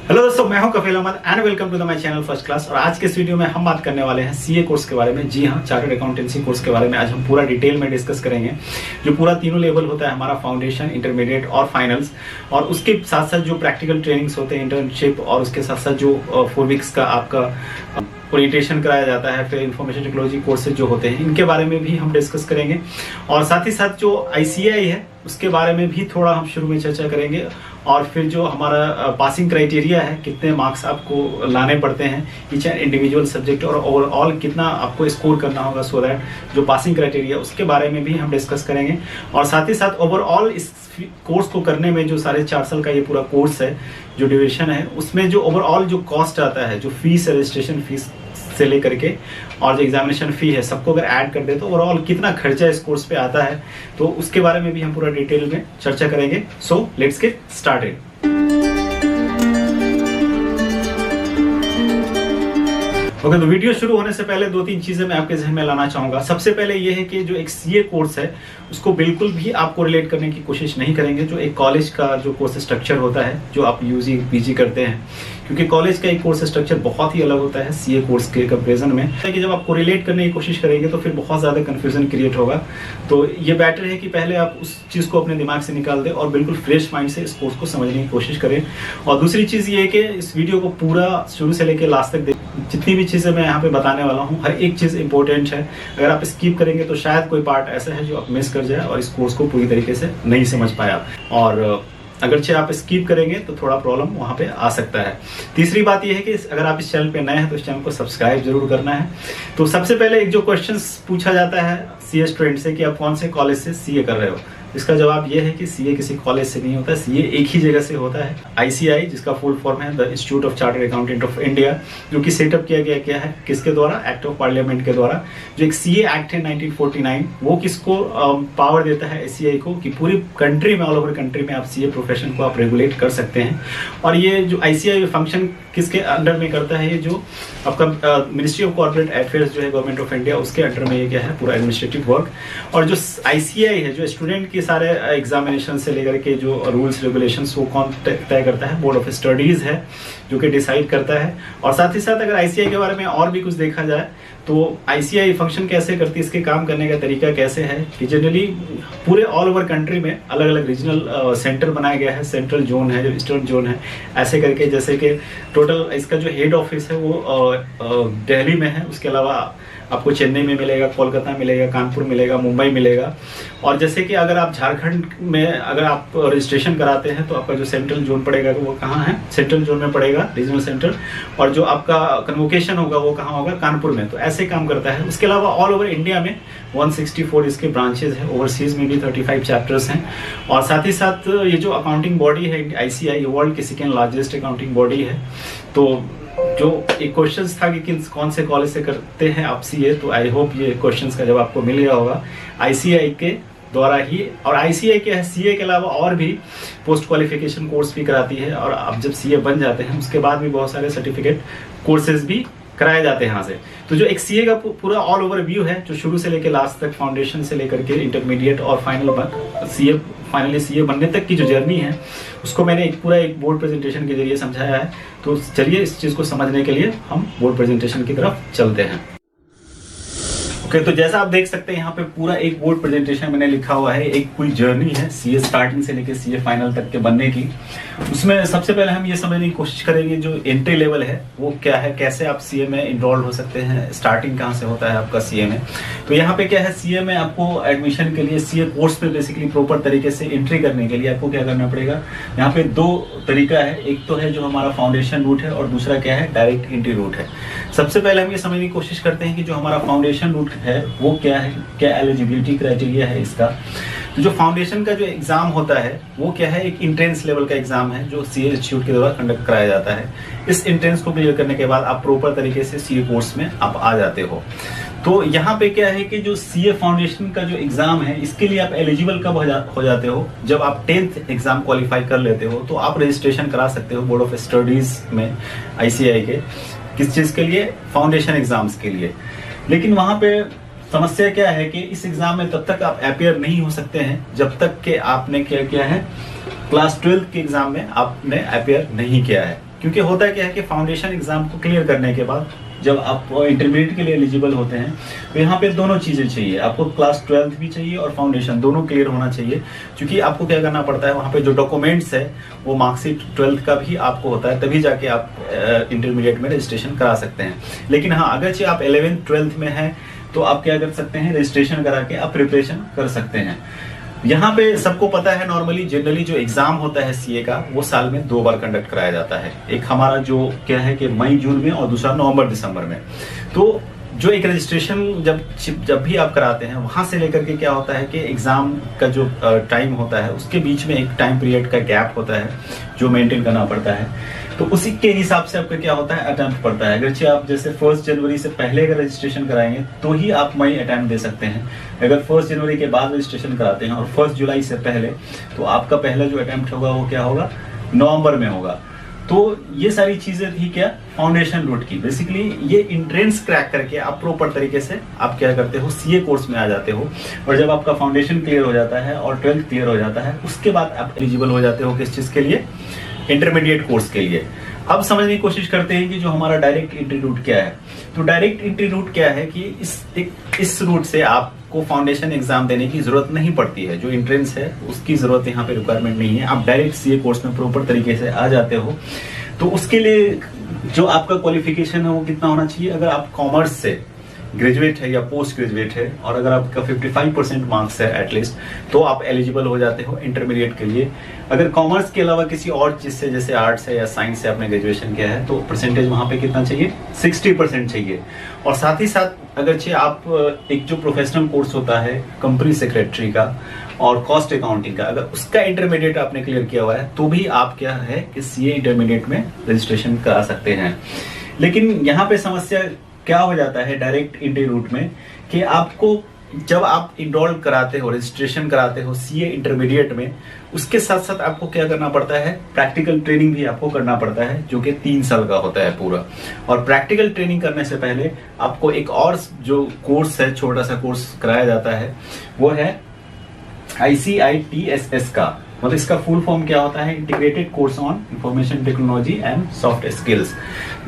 Hello दोस्तों, मैं हूं Kafeel Ahmed and welcome to the my channel First Class. और आज के इस वीडियो में हम बात करने वाले हैं सीए कोर्स के बारे में। जी हां, चार्टर्ड अकाउंटेंसी कोर्स के बारे में आज हम पूरा डिटेल में डिस्कस करेंगे। जो पूरा तीनों लेवल होता है हमारा, फाउंडेशन, इंटरमीडिएट और फाइनल्स, और उसके साथ साथ जो प्रैक्टिकल ट्रेनिंग्स होते हैं, इंटर्नशिप, और उसके साथ साथ जो 4 वीक्स का आपका ओरिएंटेशन कराया जाता है, फिर इंफॉर्मेशन टेक्नोलॉजी कोर्सेज जो होते हैं, इनके बारे में भी हम डिस्कस करेंगे। और साथ ही साथ जो आईसीएआई है उसके बारे में भी थोड़ा हम शुरू में चर्चा करेंगे। और फिर जो हमारा पासिंग क्राइटेरिया है, कितने मार्क्स आपको लाने पड़ते हैं ईच एंड इंडिविजुअल सब्जेक्ट, और ओवरऑल कितना आपको स्कोर करना होगा सो दैट जो पासिंग क्राइटेरिया, उसके बारे में भी हम डिस्कस करेंगे। और साथ ही साथ ओवरऑल इस कोर्स को करने में जो 4.5 साल का ये पूरा कोर्स है, जो ड्यूरेशन है, उसमें जो ओवरऑल जो कॉस्ट आता है, जो फीस है, रजिस्ट्रेशन फीस से लेकर के और जो एग्जामिनेशन फी है, सबको अगर ऐड कर दे तो ओवरऑल कितना खर्चा इस कोर्स पे आता है, तो उसके बारे में भी हम पूरा डिटेल में चर्चा करेंगे। So let's get started. Okay, तो वीडियो शुरू होने से पहले 2-3 चीजें मैं आपके ज़हन में लाना चाहूंगा। सबसे पहले ये है कि जो एक सीए कोर्स है उसको बिल्कुल भी आपको रिलेट करने की कोशिश नहीं करेंगे जो एक कॉलेज का जो कोर्स स्ट्रक्चर होता है, जो आप यूजी पीजी करते हैं, क्योंकि कॉलेज का एक कोर्स स्ट्रक्चर बहुत ही अलग होता है सीए कोर्स के कंपेरिजन में। कि जब आपको रिलेट करने की कोशिश करेंगे तो फिर बहुत ज्यादा कंफ्यूजन क्रिएट होगा। तो ये बेटर है कि पहले आप उस चीज को अपने दिमाग से निकाल दें और बिल्कुल फ्रेश माइंड से इस कोर्स को समझने की कोशिश करें। और दूसरी चीज ये है कि इस वीडियो को पूरा शुरू से लेकर लास्ट तक देखें। जितनी भी चीजें मैं यहाँ पे बताने वाला हूँ, हर एक चीज इंपॉर्टेंट है। अगर आप स्किप करेंगे तो शायद कोई पार्ट ऐसा है जो आप मिस कर जाए और इस कोर्स को पूरी तरीके से नहीं समझ पाया। और अगरचे आप स्किप करेंगे तो थोड़ा प्रॉब्लम वहाँ पे आ सकता है। तीसरी बात यह है कि अगर आप इस चैनल पे नए हैं तो इस चैनल को सब्सक्राइब जरूर करना है। तो सबसे पहले एक जो क्वेश्चंस पूछा जाता है सीए स्टूडेंट से कि आप कौन से कॉलेज से सीए कर रहे हो, इसका जवाब यह है कि सीए किसी कॉलेज से नहीं होता, सीए एक ही जगह से होता है। आईसीएआई, जिसका फुल फॉर्म है the institute of chartered accountant of India, जो कि सेटअप किया गया क्या है, किसके द्वारा, एक्ट ऑफ पार्लियामेंट के द्वारा। जो एक सीए एक्ट है 1949, वो किसको पावर देता है, आईसीएआई को, कि पूरी कंट्री में, ऑल ओवर कंट्री में आप सीए प्रोफेशन को आप रेगुलेट कर सकते हैं। और ये जो आईसीएआई फंक्शन किसके अंडर में करता है, ये जो आपका मिनिस्ट्री ऑफ कॉर्पोरेट अफेयर्स जो है गवर्नमेंट ऑफ इंडिया, उसके अंडर में ये क्या है, पूरा एडमिनिस्ट्रेटिव वर्क। और जो आईसीएआई है, जो स्टूडेंट के सारे एग्जामिनेशन से लेकर के जो रूल्स रेगुलेशंस, वो कौन तय करता है, बोर्ड ऑफ स्टडीज है जो कि डिसाइड करता है। और साथ ही साथ अगर आईसीएआई के बारे में और भी कुछ देखा जाए तो आईसीएआई फंक्शन कैसे करती है, इसके काम करने का तरीका कैसे है, कि जनरली पूरे ऑल ओवर कंट्री में अलग अलग रीजनल सेंटर बनाया गया है। सेंट्रल जोन है, जो ईस्टर्न जोन है, ऐसे करके, जैसे कि टोटल इसका जो हेड ऑफिस है वो दिल्ली में है। उसके अलावा आपको चेन्नई में मिलेगा, कोलकाता मिलेगा, कानपुर मिलेगा, मुंबई मिलेगा। और जैसे कि अगर आप झारखंड में अगर आप रजिस्ट्रेशन कराते हैं तो आपका जो सेंट्रल जोन पड़ेगा वो कहाँ है, सेंट्रल जोन में पड़ेगा, रीजनल सेंटर। और जो आपका कन्वोकेशन होगा वो कहाँ होगा, कानपुर में। तो ऐसे काम करता है। उसके अलावा ऑल ओवर इंडिया में 164 इसके ब्रांचेज हैं, ओवरसीज में भी 35 चैप्टर्स हैं। और साथ ही साथ ये जो अकाउंटिंग बॉडी है आईसीएआई, वर्ल्ड की सेकेंड लार्जेस्ट अकाउंटिंग बॉडी है। तो जो एक क्वेश्चन था कि कौन से कॉलेज से करते हैं आप सीए, तो आई होप ये क्वेश्चंस का जवाब आपको मिल गया होगा, आईसीएआई के द्वारा ही। और आईसीएआई के है, सीए के अलावा और भी पोस्ट क्वालिफिकेशन कोर्स भी कराती है। और आप जब सीए बन जाते हैं उसके बाद भी बहुत सारे सर्टिफिकेट कोर्सेज भी कराए जाते हैं यहाँ से। तो जो एक सीए का पूरा ऑल ओवर व्यू है, जो शुरू से लेकर लास्ट तक, फाउंडेशन से लेकर के इंटरमीडिएट और फाइनली सीए बनने तक की जो जर्नी है, उसको मैंने एक बोर्ड प्रेजेंटेशन के जरिए समझाया है। तो चलिए इस चीज को समझने के लिए हम बोर्ड प्रेजेंटेशन की तरफ चलते हैं। तो जैसा आप देख सकते हैं यहाँ पे पूरा एक बोर्ड प्रेजेंटेशन मैंने लिखा हुआ है। एक पूरी जर्नी है सीए स्टार्टिंग से लेके सीए फाइनल तक के बनने की। उसमें सबसे पहले हम ये समझने की कोशिश करेंगे जो एंट्री लेवल है वो क्या है, कैसे आप सीए में इनरोल्ड हो सकते हैं, स्टार्टिंग कहाँ से होता है आपका सीए में। तो यहाँ पे क्या है, सीए में आपको एडमिशन के लिए, सीए कोर्स में बेसिकली प्रॉपर तरीके से एंट्री करने के लिए आपको क्या करना पड़ेगा। यहाँ पे 2 तरीका है, एक तो है जो हमारा फाउंडेशन रूट है और दूसरा क्या है, डायरेक्ट एंट्री रूट है। सबसे पहले हम ये समझने की कोशिश करते हैं कि जो हमारा फाउंडेशन रूट है वो क्या है, क्या एलिजिबिलिटी क्राइटेरिया है इसका। तो जो फाउंडेशन का जो एग्जाम होता है वो क्या है, एक इंट्रेंस लेवल का एग्जाम है जो सीए इंस्टीट्यूट के द्वारा कंडक्ट कराया जाता है। इस इंट्रेंस को क्लियर करने के बाद आप प्रॉपर तरीके से सीए कोर्स में आप आ जाते हो। तो यहाँ पे क्या है कि जो सीए फाउंडेशन का जो एग्जाम है, इसके लिए आप एलिजिबल कब हो जाते हो, जब आप 10th एग्जाम क्वालिफाई कर लेते हो तो आप रजिस्ट्रेशन करा सकते हो बोर्ड ऑफ स्टडीज में आईसीएआई के। किस चीज के लिए, फाउंडेशन एग्जाम्स के लिए। लेकिन वहां पे समस्या क्या है कि इस एग्जाम में तब तक आप अपीयर नहीं हो सकते हैं जब तक कि आपने क्या किया है, क्लास 12 के एग्जाम में आपने अपीयर नहीं किया है। क्योंकि होता क्या है कि फाउंडेशन एग्जाम को क्लियर करने के बाद जब आप इंटरमीडिएट के लिए एलिजिबल होते हैं तो यहाँ पे दोनों चीज़ें चाहिए, आपको क्लास 12th भी चाहिए और फाउंडेशन दोनों क्लियर होना चाहिए। क्योंकि आपको क्या करना पड़ता है, वहाँ पे जो डॉक्यूमेंट्स है वो मार्कशीट 12th का भी आपको होता है, तभी जाके आप इंटरमीडिएट में रजिस्ट्रेशन करा सकते हैं। लेकिन हाँ, अगरचे आप 11th 12th में हैं तो आप क्या कर सकते हैं, रजिस्ट्रेशन करा के आप प्रिपरेशन कर सकते हैं। यहाँ पे सबको पता है नॉर्मली जनरली जो एग्जाम होता है सीए का वो साल में 2 बार कंडक्ट कराया जाता है। एक हमारा जो क्या है कि मई जून में और दूसरा नवंबर दिसंबर में। तो जो एक रजिस्ट्रेशन जब भी आप कराते हैं वहां से लेकर के क्या होता है कि एग्जाम का जो टाइम होता है उसके बीच में एक टाइम पीरियड का गैप होता है जो मेंटेन करना पड़ता है। तो उसी के हिसाब से आपका क्या होता है, अटेम्प्ट पड़ता है। अगर आप जैसे 1 जनवरी से पहले अगर रजिस्ट्रेशन कराएंगे तो ही आप मई अटेम्प्ट दे सकते हैं। अगर 1 जनवरी के बाद रजिस्ट्रेशन कराते हैं और 1 जुलाई से पहले, तो आपका पहला जो अटेम्प्ट होगा वो क्या होगा, नवंबर में होगा। तो ये सारी चीजें थी क्या, फाउंडेशन रूट की। बेसिकली ये एंट्रेंस क्रैक करके आप प्रॉपर तरीके से आप क्या करते हो, सीए कोर्स में आ जाते हो। और जब आपका फाउंडेशन क्लियर हो जाता है और 12th क्लियर हो जाता है, उसके बाद आप एलिजिबल हो जाते हो किस चीज के लिए, इंटरमीडिएट कोर्स के लिए। अब समझने की कोशिश करते हैं कि जो हमारा डायरेक्ट एंट्री रूट क्या है। तो डायरेक्ट एंट्री रूट क्या है कि इस रूट से आपको फाउंडेशन एग्जाम देने की जरूरत नहीं पड़ती है। जो एंट्रेंस है उसकी जरूरत यहाँ पे रिक्वायरमेंट नहीं है, आप डायरेक्ट सीए कोर्स में प्रॉपर तरीके से आ जाते हो। तो उसके लिए जो आपका क्वालिफिकेशन है वो कितना होना चाहिए, अगर आप कॉमर्स से ग्रेजुएट है या पोस्ट ग्रेजुएट है और अगर आपका 55% मार्क्स है एटलीस्ट, तो आप एलिजिबल हो जाते हो इंटरमीडिएट के लिए। अगर कॉमर्स के अलावा किसी और चीज से जैसे आर्ट्स है या साइंस से आपने ग्रेजुएशन किया है तो परसेंटेज वहां पे कितना चाहिए, 60% चाहिए। और साथ ही साथ अगर आप एक जो प्रोफेशनल कोर्स होता है कंपनी सेक्रेटरी का और कॉस्ट अकाउंटिंग का, अगर उसका इंटरमीडिएट आपने क्लियर किया हुआ है तो भी आप क्या है कि सीए इंटरमीडिएट में रजिस्ट्रेशन करा सकते हैं। लेकिन यहाँ पे समस्या क्या हो जाता है डायरेक्ट एंट्री रूट में कि आपको जब आप इनरोल कराते हो, रजिस्ट्रेशन कराते हो सीए इंटरमीडिएट में, उसके साथ साथ आपको क्या करना पड़ता है, प्रैक्टिकल ट्रेनिंग भी आपको करना पड़ता है जो कि 3 साल का होता है पूरा। और प्रैक्टिकल ट्रेनिंग करने से पहले आपको एक और जो कोर्स है, छोटा सा कोर्स कराया जाता है, वो है ICITSS का। मतलब इसका फुल फॉर्म क्या होता है, integrated course on information technology and soft skills.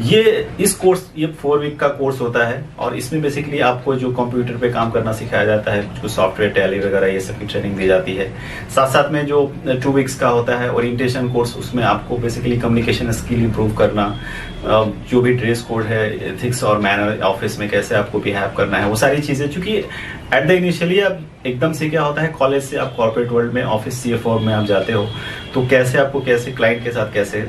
ये 4 वीक का कोर्स होता है और इसमें बेसिकली आपको जो कंप्यूटर पे काम करना सिखाया जाता है, जो सॉफ्टवेयर टैली वगैरह ये सब की ट्रेनिंग दी जाती है। साथ साथ में जो 2 वीक्स का होता है ओरिएंटेशन कोर्स, उसमें आपको बेसिकली कम्युनिकेशन स्किल इंप्रूव करना, जो भी ड्रेस कोड है, एथिक्स और मैनर, ऑफिस में कैसे आपको बिहेव करना है, वो सारी चीजें। चूंकि एट द इनिशियली आप एकदम से क्या होता है, कॉलेज से आप कॉर्पोरेट वर्ल्ड में ऑफिस सीए फॉर्म में आप जाते हो, तो कैसे क्लाइंट के साथ कैसे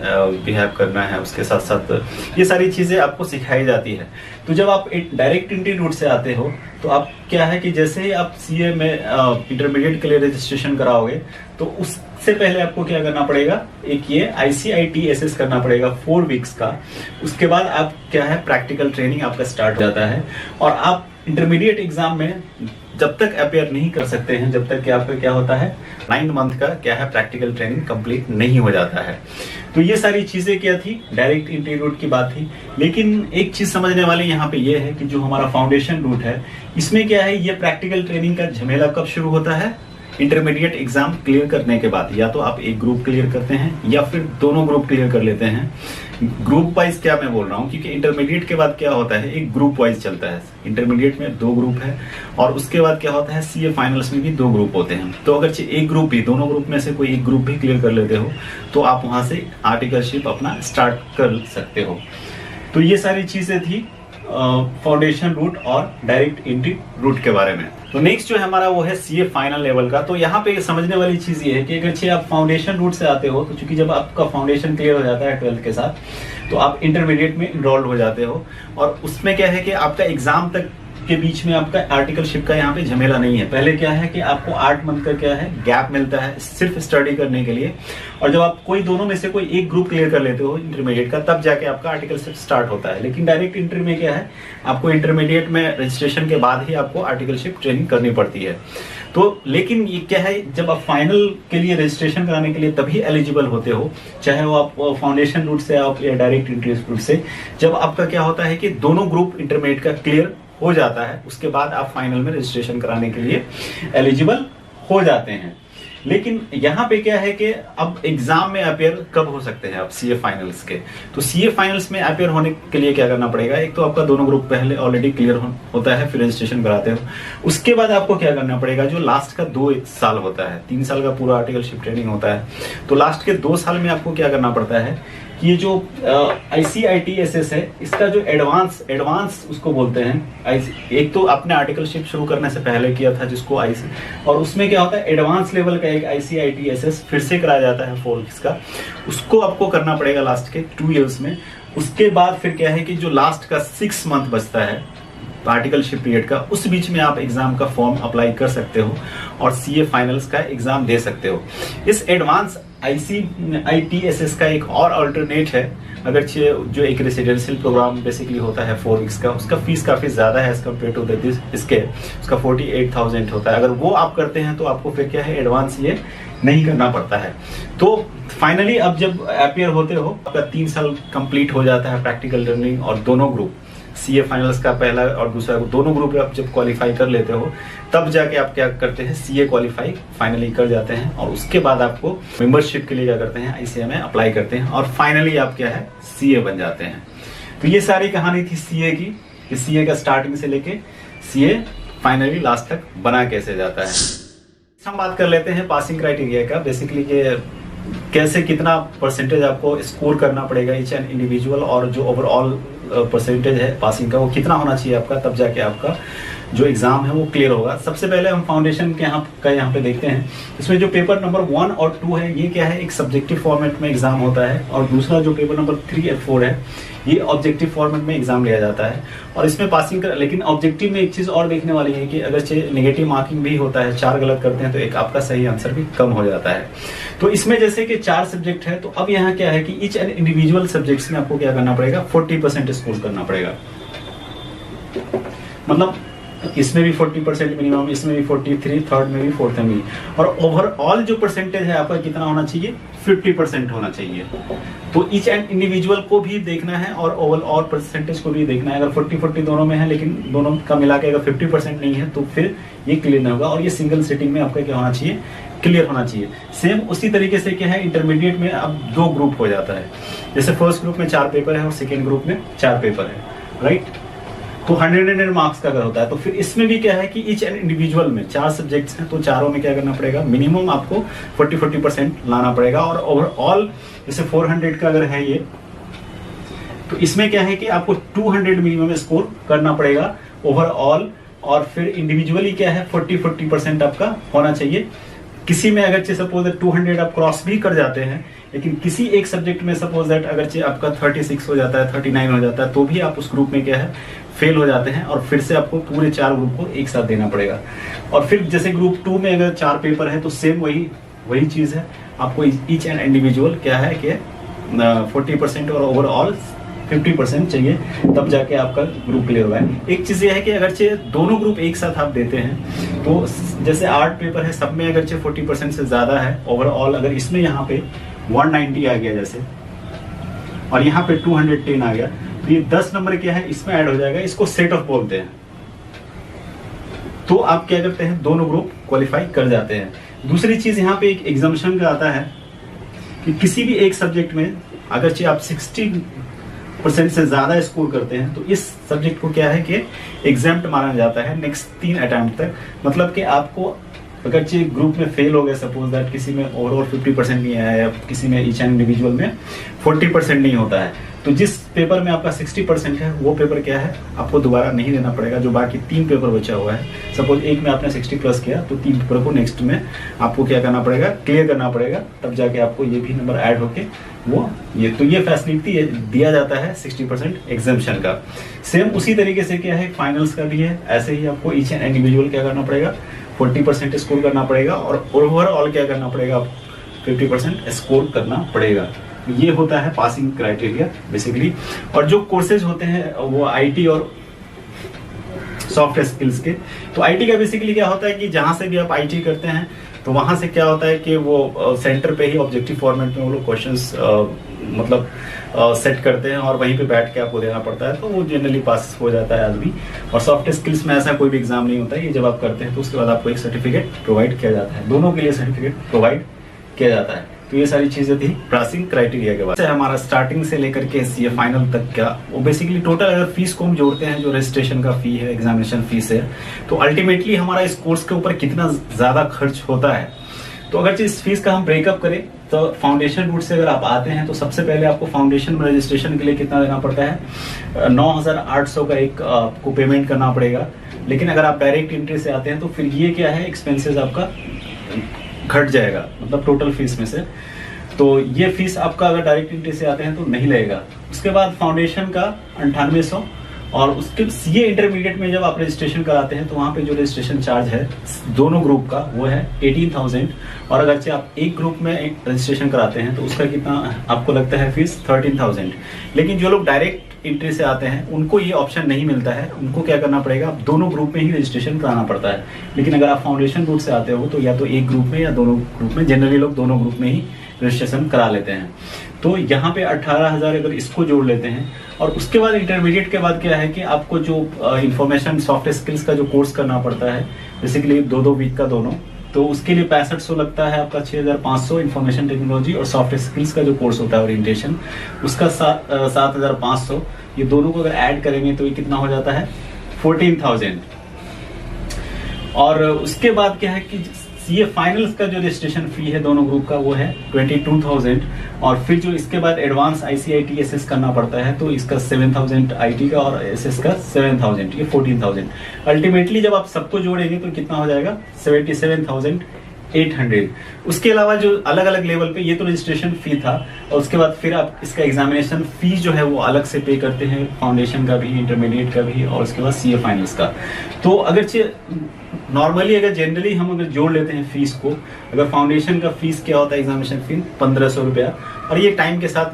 बिहेव करना है, उसके साथ साथ ये सारी चीजें आपको सिखाई जाती है। तो जब आप डायरेक्ट एंट्री रूट से आते हो तो आप क्या है कि जैसे ही आप सीए में इंटरमीडिएट के लिए रजिस्ट्रेशन कराओगे तो उससे पहले आपको क्या करना पड़ेगा, एक ये ICITSS करना पड़ेगा 4 वीक्स का। उसके बाद आप क्या है, प्रैक्टिकल ट्रेनिंग आपका स्टार्ट हो जाता है और आप इंटरमीडिएट एग्जाम में जब तक अपेयर नहीं कर सकते हैं, जब तक कि आपका क्या होता है, 9 मंथ का क्या है प्रैक्टिकल ट्रेनिंग कंप्लीट नहीं हो जाता है। तो ये सारी चीजें क्या थी, डायरेक्ट एंट्री रूट की बात थी। लेकिन एक चीज समझने वाली यहाँ पे ये है कि जो हमारा फाउंडेशन रूट है, इसमें क्या है, ये प्रैक्टिकल ट्रेनिंग का झमेला कब शुरू होता है, इंटरमीडिएट एग्जाम क्लियर करने के बाद। या तो आप एक ग्रुप क्लियर करते हैं या फिर दोनों ग्रुप क्लियर कर लेते हैं। ग्रुप वाइज क्या मैं बोल रहा हूँ, क्योंकि इंटरमीडिएट के बाद क्या होता है, एक ग्रुप वाइज चलता है। इंटरमीडिएट में 2 ग्रुप है और उसके बाद क्या होता है, सीए फाइनल्स में भी 2 ग्रुप होते हैं। तो अगर एक ग्रुप भी, दोनों ग्रुप में से कोई एक ग्रुप भी क्लियर कर लेते हो तो आप वहां से आर्टिकलशिप अपना स्टार्ट कर सकते हो। तो ये सारी चीजें थी फाउंडेशन रूट और डायरेक्ट एंट्री रूट के बारे में। तो नेक्स्ट जो है हमारा वो है सीए फाइनल लेवल का। तो यहाँ पे समझने वाली चीज ये है कि अगर आप फाउंडेशन रूट से आते हो तो चूंकि जब आपका फाउंडेशन क्लियर हो जाता है 12th के साथ, तो आप इंटरमीडिएट में इनरोल्ड हो जाते हो। और उसमें क्या है कि आपका एग्जाम तक के बीच में आपका आर्टिकलशिप का यहाँ पे झमेला नहीं है। पहले क्या है कि आपको 8 मंथ का क्या है गैप मिलता है सिर्फ स्टडी करने के लिए। और जब आप दोनों में से कोई एक ग्रुप क्लियर कर लेते हो इंटरमीडिएट का, तब जाके आपका आर्टिकलशिप स्टार्ट होता है। लेकिन डायरेक्ट एंट्री में क्या है, आपको इंटरमीडिएट में रजिस्ट्रेशन के बाद ही आपको आर्टिकलशिप ट्रेनिंग करनी पड़ती है। तो लेकिन ये क्या है, जब आप फाइनल के लिए रजिस्ट्रेशन कराने के लिए तभी एलिजिबल होते हो, चाहे वो आप फाउंडेशन रूट से आप या डायरेक्ट एंट्री रूट से, जब आपका क्या होता है कि दोनों ग्रुप इंटरमीडिएट का क्लियर हो जाता है। उसके बाद आप फाइनल में रजिस्ट्रेशन कराने के लिए एलिजिबल हो जाते हैं। लेकिन यहाँ पे क्या है कि अब एग्जाम में अपेयर कब हो सकते हैं आप सीए फाइनल्स के। तो सीए फाइनल्स में अपेयर होने के लिए क्या करना पड़ेगा, एक तो आपका दोनों ग्रुप पहले ऑलरेडी क्लियर होता है, फिर रजिस्ट्रेशन कराते हो। उसके बाद आपको क्या करना पड़ेगा, जो लास्ट का 2 साल होता है, 3 साल का पूरा आर्टिकलशिप ट्रेनिंग होता है, तो लास्ट के 2 साल में आपको क्या करना पड़ता है कि ये जो ICITSS है, इसका जो एडवांस उसको बोलते हैं। एक तो आपने आर्टिकलशिप शुरू करने से पहले किया था जिसको IC, और उसमें क्या होता है एडवांस लेवल का एक ICITSS फिर से कराया जाता है 4 वीक्स का, उसको आपको करना पड़ेगा लास्ट के 2 इयर्स में। उसके बाद फिर क्या है कि जो लास्ट का 6 मंथ बचता है आर्टिकलशिप पीरियड का, उस बीच में आप एग्जाम का फॉर्म अप्लाई कर सकते हो और सीए फाइनल्स का एग्जाम दे सकते हो। इस एडवांस ICITSS का एक और अल्टरनेट है, अगर जो एक रेसिडेंशियल प्रोग्राम बेसिकली होता है 4 वीक्स का, उसका फीस काफी ज्यादा है एज कम्पेयर टू इसके, उसका 48,000 होता है। अगर वो आप करते हैं तो आपको फिर क्या है एडवांस ये नहीं करना पड़ता है। तो फाइनली अब जब अपियर होते हो, आपका 3 साल कंप्लीट हो जाता है प्रैक्टिकल लर्निंग, और दोनों ग्रुप सीए फाइनल्स का पहला और दूसरा दोनों ग्रुप आप जब क्वालिफाई कर लेते हो, तब जाके आप क्या करते हैं सीए क्वालिफाई फाइनली कर जाते हैं, और उसके बाद आपको मेंबरशिप के लिए क्या करते हैं ICA में अप्लाई करते हैं, और फाइनली आप क्या है सीए बन जाते हैं। तो ये सारी कहानी थी सीए की, कि सीए का स्टार्टिंग से लेके सीए फाइनली लास्ट तक बना कैसे जाता है। हम बात कर लेते हैं पासिंग क्राइटेरिया का, बेसिकली कि कैसे कितना परसेंटेज आपको स्कोर करना पड़ेगा ईच एंड इंडिविजुअल, और जो ओवरऑल परसेंटेज है पासिंग का वो कितना होना चाहिए आपका, तब जाके आपका जो एग्जाम है वो क्लियर होगा। सबसे पहले हम फाउंडेशन के यहाँ पे देखते हैं। इसमें जो पेपर नंबर 1 और 2 है, ये क्या है एक सब्जेक्टिव फॉर्मेट में एग्जाम होता है, और दूसरा जो पेपर नंबर 3 और 4 है, ये ऑब्जेक्टिव फॉर्मेट में एग्जाम लिया जाता है। और इसमें पासिंग कर, लेकिन ऑब्जेक्टिव में एक चीज और देखने वाली है कि अगर नेगेटिव मार्किंग भी होता है, 4 गलत करते हैं तो एक आपका सही आंसर भी कम हो जाता है। तो इसमें जैसे कि 4 सब्जेक्ट है, तो अब यहाँ क्या है कि ईच एंड इंडिविजुअल सब्जेक्ट्स में आपको क्या करना पड़ेगा 40% स्कोर करना पड़ेगा। मतलब इसमें भी 40% मिनिमम, इसमें भी 43, थर्ड में भी, फोर्थ में भी, और ओवरऑल जो परसेंटेज है आपका कितना होना चाहिए 50% होना चाहिए। तो ईच एंड इंडिविजुअल को भी देखना है और ओवरऑल परसेंटेज को भी देखना है। अगर 40-40 दोनों में है, लेकिन दोनों का मिला के अगर 50% नहीं है तो फिर ये क्लियर नहीं होगा, और ये सिंगल सिटिंग में आपका क्या होना चाहिए क्लियर होना चाहिए। सेम उसी तरीके से क्या है इंटरमीडिएट में अब 2 ग्रुप हो जाता है, जैसे फर्स्ट ग्रुप में 4 पेपर है और सेकेंड ग्रुप में 4 पेपर है, राइट। तो 100 मार्क्स का अगर होता है, तो फिर इसमें भी क्या है कि ईच एंड इंडिविजुअल में 4 सब्जेक्ट्स हैं, तो चारों में क्या करना पड़ेगा मिनिमम आपको 40% लाना पड़ेगा। और ओवरऑल जैसे 400 का अगर है ये, तो इसमें क्या है कि आपको 200 मिनिमम स्कोर करना पड़ेगा ओवरऑल, और फिर इंडिविजुअली क्या है 40% आपका होना चाहिए। किसी में अगर सपोज 200 आप क्रॉस भी कर जाते हैं, लेकिन किसी एक सब्जेक्ट में सपोज दैट अगर आपका 36 हो जाता है, 39 हो जाता है, तो भी आप उस ग्रुप में क्या है फेल हो जाते हैं, और फिर से आपको पूरे 4 ग्रुप को एक साथ देना पड़ेगा। और फिर जैसे ग्रुप 2 में अगर 4 पेपर है, तो सेम वही चीज है, आपको ईच एंड इंडिविजुअल क्या है कि 40% और ओवरऑल 50% चाहिए, तब जाके आपका ग्रुप क्लियर हुआ है। एक चीज ये है कि अगर दोनों ग्रुप एक साथ आप देते हैं, तो जैसे 8 पेपर है, सब में अगर 40% से ज्यादा है ओवरऑल, अगर इसमें यहाँ पे 190 आ गया जैसे, और यहाँ पे 210 आ गया, तो ये 10 नंबर क्या है इसमें ऐड हो जाएगा, इसको सेट ऑफ बोलते हैं। तो आप क्या करते हैं दोनों ग्रुप क्वालिफाई कर जाते हैं। दूसरी चीज यहाँ पे एक एग्जाम्पशन का आता है कि किसी भी एक सब्जेक्ट में अगर आप 60% से ज्यादा स्कोर करते हैं, तो इस सब्जेक्ट को क्या है कि एग्जाम्प्ट माना जाता है नेक्स्ट 3 अटेम्प्ट तक। मतलब कि आपको अगर ग्रुप में फेल हो गए, सपोज दैट किसी में ओवरऑल 50% नहीं आया, या किसी में ईच एंड इंडिविजुअल में 40% नहीं होता है, तो जिस पेपर में आपका 60% है, वो पेपर क्या है आपको दोबारा नहीं देना पड़ेगा। जो बाकी 3 पेपर बचा हुआ है, सपोज एक में आपने 60 प्लस किया, तो 3 पेपर को नेक्स्ट में आपको क्या करना पड़ेगा क्लियर करना पड़ेगा, तब जाके आपको ये भी नंबर ऐड होके वो ये फैसिलिटी दिया जाता है 60% एग्जाम्पशन का। सेम उसी तरीके से क्या है फाइनल्स का भी है, ऐसे ही आपको ईच एंड इंडिविजुअल क्या करना पड़ेगा 40% स्कोर करना पड़ेगा, और ओवरऑल क्या करना पड़ेगा 50% स्कोर करना पड़ेगा। ये होता है पासिंग क्राइटेरिया बेसिकली। और जो कोर्सेज होते हैं वो आईटी और सॉफ्ट स्किल्स के, तो आईटी का बेसिकली क्या होता है कि जहां से भी आप आईटी करते हैं, तो वहां से क्या होता है कि वो सेंटर पे ही ऑब्जेक्टिव फॉर्मेट में वो लोग क्वेश्चंस मतलब सेट करते हैं और वहीं पे बैठ के आपको देना पड़ता है, तो वो जनरली पास हो जाता है आदमी। और सॉफ्ट स्किल्स में ऐसा कोई भी एग्जाम नहीं होता है, ये जब आप करते हैं तो उसके बाद आपको एक सर्टिफिकेट प्रोवाइड किया जाता है, दोनों के लिए सर्टिफिकेट प्रोवाइड किया जाता है। तो ये सारी चीजें थी पासिंग क्राइटेरिया के बाद। हमारा स्टार्टिंग से लेकर के सीए फाइनल तक क्या, वो बेसिकली टोटल अगर फीस को हम जोड़ते हैं, जो रजिस्ट्रेशन का फी है, एग्जामिनेशन फीस है, तो अल्टीमेटली हमारा इस कोर्स के ऊपर कितना ज्यादा खर्च होता है। तो अगर इस फीस का हम ब्रेकअप करें तो फाउंडेशन रूट से अगर आप आते हैं तो सबसे पहले आपको फाउंडेशन में रजिस्ट्रेशन के लिए कितना देना पड़ता है, 9,800 का एक आपको पेमेंट करना पड़ेगा। लेकिन अगर आप डायरेक्ट एंट्री से आते हैं तो फिर ये क्या है, एक्सपेंसेस आपका घट जाएगा, मतलब टोटल फीस में से। तो ये फीस आपका अगर डायरेक्ट एंट्री से आते हैं तो नहीं लगेगा। उसके बाद फाउंडेशन का 9800, और उसके सीए इंटरमीडिएट में जब आप रजिस्ट्रेशन कराते हैं तो वहाँ पे जो रजिस्ट्रेशन चार्ज है दोनों ग्रुप का वो है 18,000। और अगर आप एक ग्रुप में रजिस्ट्रेशन कराते हैं तो उसका कितना आपको लगता है फीस 13,000। लेकिन जो लोग डायरेक्ट एंट्री से आते हैं उनको ये ऑप्शन नहीं मिलता है, उनको क्या करना पड़ेगा, आप दोनों ग्रुप में ही रजिस्ट्रेशन कराना पड़ता है। लेकिन अगर आप फाउंडेशन रूट से आते हो तो या तो एक ग्रुप में या दोनों ग्रुप में, जनरली लोग दोनों ग्रुप में ही रजिस्ट्रेशन करा लेते हैं। तो यहाँ पे 18,000 अगर इसको जोड़ लेते हैं, और उसके बाद इंटरमीडिएट के बाद क्या है कि आपको जो इंफॉर्मेशन सॉफ्ट स्किल्स का जो कोर्स करना पड़ता है, बेसिकली 2-2 वीक का दोनों, तो उसके लिए 6500 लगता है आपका, 6,500 इंफॉर्मेशन टेक्नोलॉजी, और सॉफ्ट स्किल्स का जो कोर्स होता है ओरिएंटेशन उसका 7,500। ये दोनों को अगर ऐड करेंगे तो ये कितना हो जाता है, 14,000। और उसके बाद क्या है कि सीए फाइनल्स का जो रजिस्ट्रेशन फी है दोनों ग्रुप का वो है 22,000। और फिर जो इसके बाद एडवांस ICIT SS करना पड़ता है तो इसका 7,000 IT का और SS का 7,000, ये 14,000। अल्टीमेटली जब आप सबको जोड़ेंगे तो कितना हो जाएगा, 77,800। उसके अलावा जो अलग अलग लेवल पे, ये तो रजिस्ट्रेशन फी था, और उसके बाद फिर आप इसका एग्जामिनेशन फीस जो है वो अलग से पे करते हैं, फाउंडेशन का भी, इंटरमीडिएट का भी, और उसके बाद सीए फाइनल्स का। तो अगर नॉर्मली अगर जनरली हम अगर जोड़ लेते हैं फीस को, अगर फाउंडेशन का फीस क्या होता है, एग्जामिनेशन फी 1,500 रुपया, और ये टाइम के साथ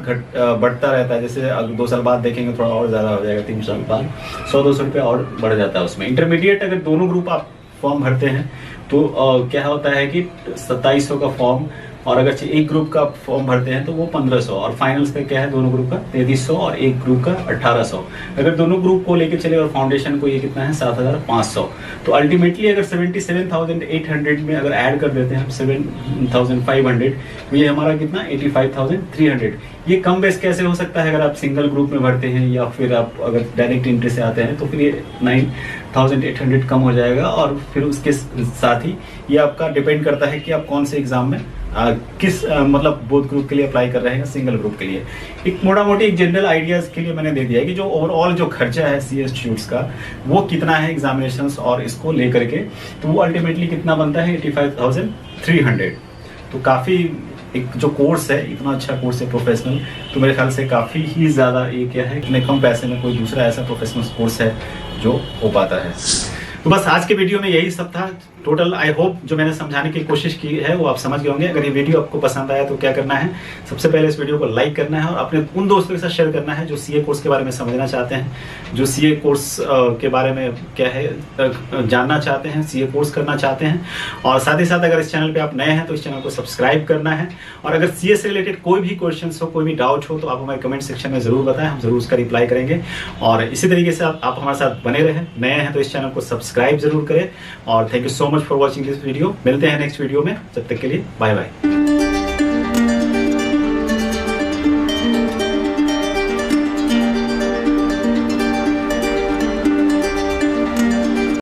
बढ़ता रहता है। जैसे अगर 2 साल बाद देखेंगे थोड़ा और ज्यादा हो जाएगा, 3 साल बाद 100-200 रुपया और बढ़ जाता है उसमें। इंटरमीडिएट अगर दोनों ग्रुप आप फॉर्म भरते हैं तो क्या होता है कि 2700 का फॉर्म, और अगर एक ग्रुप का फॉर्म भरते हैं तो वो 1500, और फाइनल्स का क्या है दोनों ग्रुप का 3300 और एक ग्रुप का 1800। अगर दोनों ग्रुप को लेके चले और फाउंडेशन को ये कितना है 7,500। तो अल्टीमेटली अगर 77,800 में अगर ऐड कर देते हैं हम 7,500, तो ये हमारा कितना 85,300। ये कम बेस कैसे हो सकता है, अगर आप सिंगल ग्रुप में भरते हैं या फिर आप अगर डायरेक्ट एंट्री से आते हैं तो फिर ये 9,800 कम हो जाएगा। और फिर उसके साथ ही ये आपका डिपेंड करता है कि आप कौन से एग्जाम में किस मतलब बोथ ग्रुप के लिए अप्लाई कर रहे हैं, सिंगल ग्रुप के लिए। एक मोटा मोटी एक जनरल आइडियाज के लिए मैंने दे दिया है कि जो ओवरऑल जो खर्चा है सीए इंस्टीट्यूट्स का वो कितना है एग्जामिनेशंस और इसको लेकर के, तो वो अल्टीमेटली कितना बनता है 85,300। तो काफ़ी एक जो कोर्स है, इतना अच्छा कोर्स है प्रोफेशनल, तो मेरे ख्याल से काफ़ी ही ज़्यादा ये क्या है, इतने कम पैसे में कोई दूसरा ऐसा प्रोफेशनल कोर्स है जो हो पाता है। तो बस आज के वीडियो में यही सब था टोटल। आई होप जो मैंने समझाने की कोशिश की है वो आप समझ गए होंगे। अगर ये वीडियो आपको पसंद आया तो क्या करना है, सबसे पहले इस वीडियो को लाइक करना है और अपने उन दोस्तों के साथ शेयर करना है जो सीए कोर्स के बारे में समझना चाहते हैं, जो सीए कोर्स के बारे में क्या है जानना चाहते हैं, सीए कोर्स करना चाहते हैं। और साथ ही साथ अगर इस चैनल पे आप नए हैं तो इस चैनल को सब्सक्राइब करना है। और अगर सीए से रिलेटेड कोई भी क्वेश्चन हो, कोई भी डाउट हो तो आप हमारे कमेंट सेक्शन में जरूर बताएं, हम जरूर उसका रिप्लाई करेंगे। और इसी तरीके से आप हमारे साथ बने रहें। नए हैं तो इस चैनल को सब्सक्राइब जरूर करें। और thank you so much for watching this video. मिलते हैं नेक्स्ट वीडियो में, जब तक के लिए बाय बाय।